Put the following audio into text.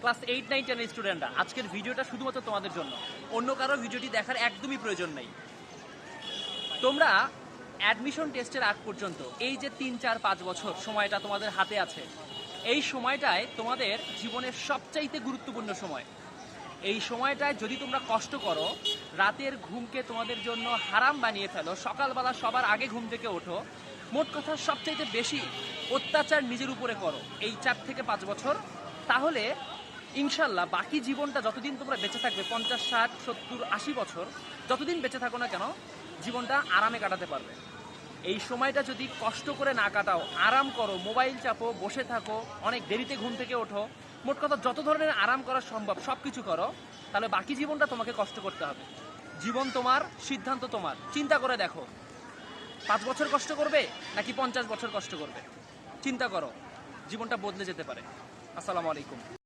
Class 8, 9, 10 এর স্টুডেন্টরা, আজকের ভিডিওটা শুধুমাত্র তোমাদের জন্য। অন্য কারো ভিডিওটি দেখার একদমই প্রয়োজন নেই। তোমরা অ্যাডমিশন টেস্টের আগ পর্যন্ত এই যে 3, 4, 5 বছর সময়টা তোমাদের হাতে আছে, এই সময়টায় তোমাদের জীবনের সবচাইতে গুরুত্বপূর্ণ সময়। এই সময়টায় যদি তোমরা কষ্ট করো, রাতের ঘুমকে তোমাদের জন্য হারাম বানিয়ে ফেলো, সকালবেলা সবার আগে ঘুম থেকে ওঠো, মোট কথা সবচাইতে বেশি অত্যাচার নিজের উপরে করো এই 4 থেকে 5 বছর, তাহলে ইনশাল্লাহ বাকি জীবনটা যতদিন তোমরা বেঁচে থাকবে, 50, 60, 70, 80 বছর যতদিন বেঁচে থাকো না কেন, জীবনটা আরামে কাটাতে পারবে। এই সময়টা যদি কষ্ট করে না কাটাও, আরাম করো, মোবাইল চাপো, বসে থাকো, অনেক দেরিতে ঘুম থেকে ওঠো, মোট কথা যত ধরনের আরাম করা সম্ভব সব কিছু করো, তাহলে বাকি জীবনটা তোমাকে কষ্ট করতে হবে। জীবন তোমার, সিদ্ধান্ত তোমার। চিন্তা করে দেখো, 5 বছর কষ্ট করবে নাকি 50 বছর কষ্ট করবে? চিন্তা করো, জীবনটা বদলে যেতে পারে। আসসালামু আলাইকুম।